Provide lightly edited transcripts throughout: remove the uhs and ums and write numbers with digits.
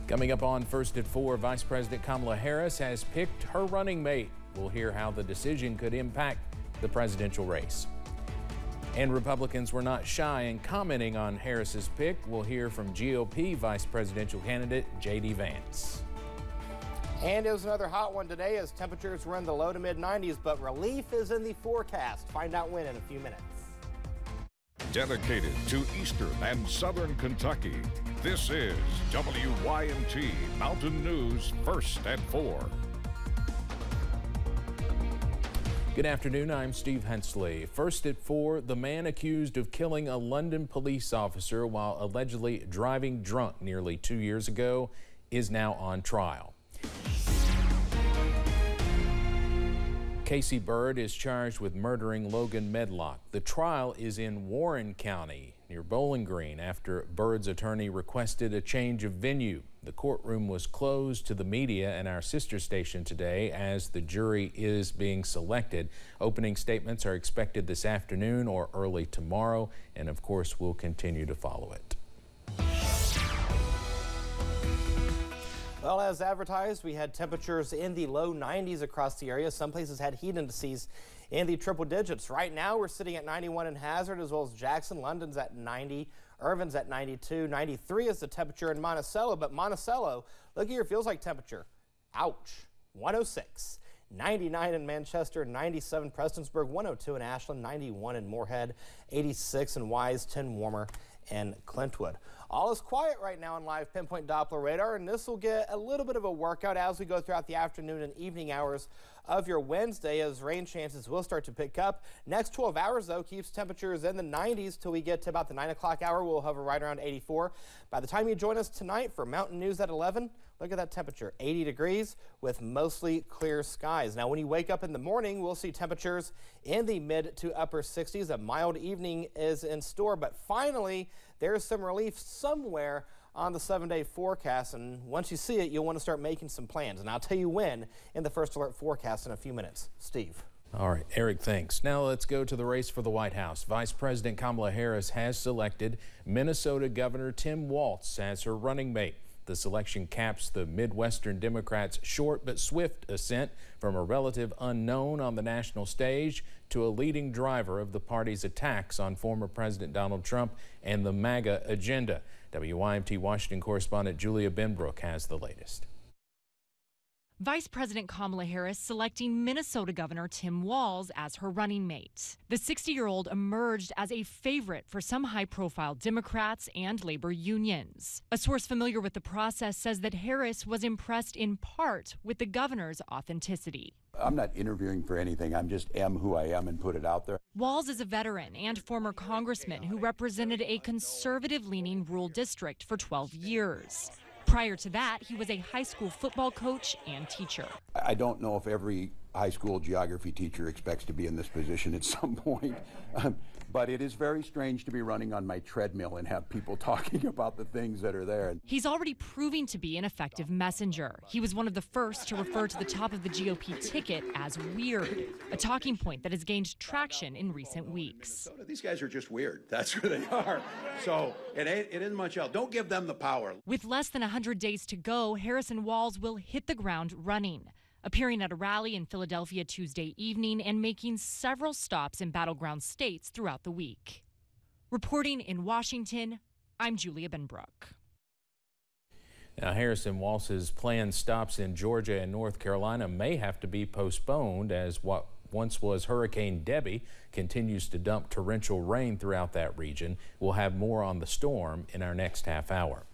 Coming up on First at 4, Vice President Kamala Harris has picked her running mate. We'll hear how the decision could impact the presidential race. And Republicans were not shy in commenting on Harris's pick. We'll hear from GOP Vice Presidential candidate J.D. Vance. And it was another hot one today as temperatures were in the low to mid 90s, but relief is in the forecast. Find out when in a few minutes. Dedicated to Eastern and Southern Kentucky, this is WYMT Mountain News First at 4. Good afternoon, I'm Steve Hensley. First at 4, the man accused of killing a London police officer while allegedly driving drunk nearly 2 years ago is now on trial. Casey Bird is charged with murdering Logan Medlock. The trial is in Warren County near Bowling Green after Bird's attorney requested a change of venue. The courtroom was closed to the media and our sister station today as the jury is being selected. Opening statements are expected this afternoon or early tomorrow, and of course we'll continue to follow it. Well, as advertised, we had temperatures in the low 90s across the area. Some places had heat indices in the triple digits. Right now, we're sitting at 91 in Hazard, as well as Jackson. London's at 90. Irvin's at 92. 93 is the temperature in Monticello. But Monticello, look at your feels like temperature. Ouch. 106. 99 in Manchester, 97 Prestonsburg, 102 in Ashland, 91 in Moorhead, 86 in Wise, 10 warmer in Clintwood. All is quiet right now on live pinpoint Doppler radar, and this will get a little bit of a workout as we go throughout the afternoon and evening hours of your Wednesday, as rain chances will start to pick up. Next 12 hours, though, keeps temperatures in the 90s till we get to about the 9 o'clock hour. We'll hover right around 84. By the time you join us tonight for Mountain News at 11, look at that temperature, 80 degrees with mostly clear skies. Now, when you wake up in the morning, we'll see temperatures in the mid to upper 60s. A mild evening is in store, but finally, there's some relief somewhere on the 7-day forecast, and once you see it, you'll want to start making some plans, and I'll tell you when in the First Alert forecast in a few minutes. Steve. All right, Eric, thanks. Now let's go to the race for the White House. Vice President Kamala Harris has selected Minnesota Governor Tim Walz as her running mate. The selection caps the Midwestern Democrats' short but swift ascent from a relative unknown on the national stage to a leading driver of the party's attacks on former President Donald Trump and the MAGA agenda. WYMT Washington correspondent Julia Benbrook has the latest. Vice President Kamala Harris selecting Minnesota Governor Tim Walz as her running mate. The 60-year-old emerged as a favorite for some high-profile Democrats and labor unions. A source familiar with the process says that Harris was impressed in part with the governor's authenticity. I'm not interviewing for anything. I'm just am who I am and put it out there. Walz is a veteran and former congressman who represented a conservative-leaning rural district for 12 years. Prior to that, he was a high school football coach and teacher. I don't know if every high school geography teacher expects to be in this position at some point, but it is very strange to be running on my treadmill and have people talking about the things that are there. He's already proving to be an effective messenger. He was one of the first to refer to the top of the GOP ticket as weird, a talking point that has gained traction in recent weeks. These guys are just weird. That's who they are. So it isn't much else. Don't give them the power. With less than 100 days to go, Harris and Walz will hit the ground running, appearing at a rally in Philadelphia Tuesday evening and making several stops in battleground states throughout the week. Reporting in Washington, I'm Julia Benbrook. Now, Harris and Walz's planned stops in Georgia and North Carolina may have to be postponed as what once was Hurricane Debbie continues to dump torrential rain throughout that region. We'll have more on the storm in our next half hour.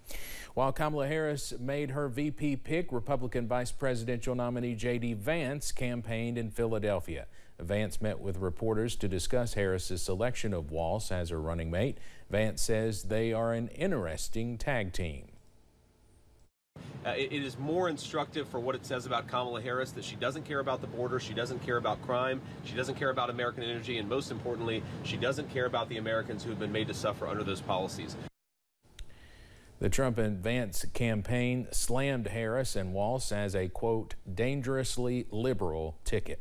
While Kamala Harris made her VP pick, Republican Vice Presidential nominee J.D. Vance campaigned in Philadelphia. Vance met with reporters to discuss Harris's selection of Walz as her running mate. Vance says they are an interesting tag team. It is more instructive for what it says about Kamala Harris, that she doesn't care about the border, she doesn't care about crime, she doesn't care about American energy, and most importantly, she doesn't care about the Americans who have been made to suffer under those policies. The Trump and Vance campaign slammed Harris and Walz as a, quote, dangerously liberal ticket.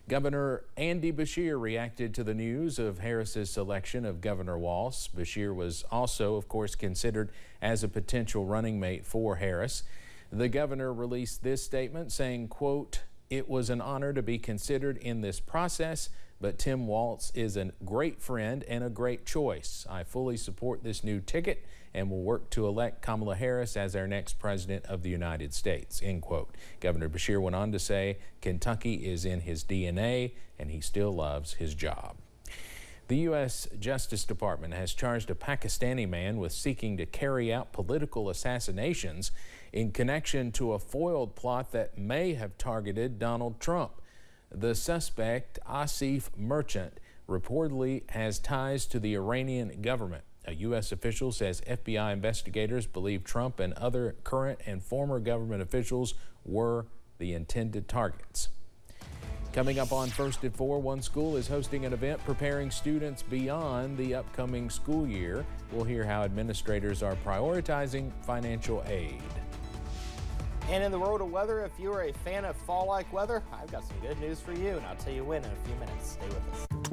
Governor Andy Beshear reacted to the news of Harris's selection of Governor Walz. Beshear was also, of course, considered as a potential running mate for Harris. The governor released this statement saying, quote, "It was an honor to be considered in this process, but Tim Walz is a great friend and a great choice. I fully support this new ticket and will work to elect Kamala Harris as our next president of the United States," end quote. Governor Beshear went on to say Kentucky is in his DNA and he still loves his job. The U.S. Justice Department has charged a Pakistani man with seeking to carry out political assassinations in connection to a foiled plot that may have targeted Donald Trump. The suspect, Asif Merchant, reportedly has ties to the Iranian government. A U.S. official says FBI investigators believe Trump and other current and former government officials were the intended targets. Coming up on First at 4, one school is hosting an event preparing students beyond the upcoming school year. We'll hear how administrators are prioritizing financial aid. And in the world of weather, if you are a fan of fall-like weather, I've got some good news for you, and I'll tell you when in a few minutes. Stay with us.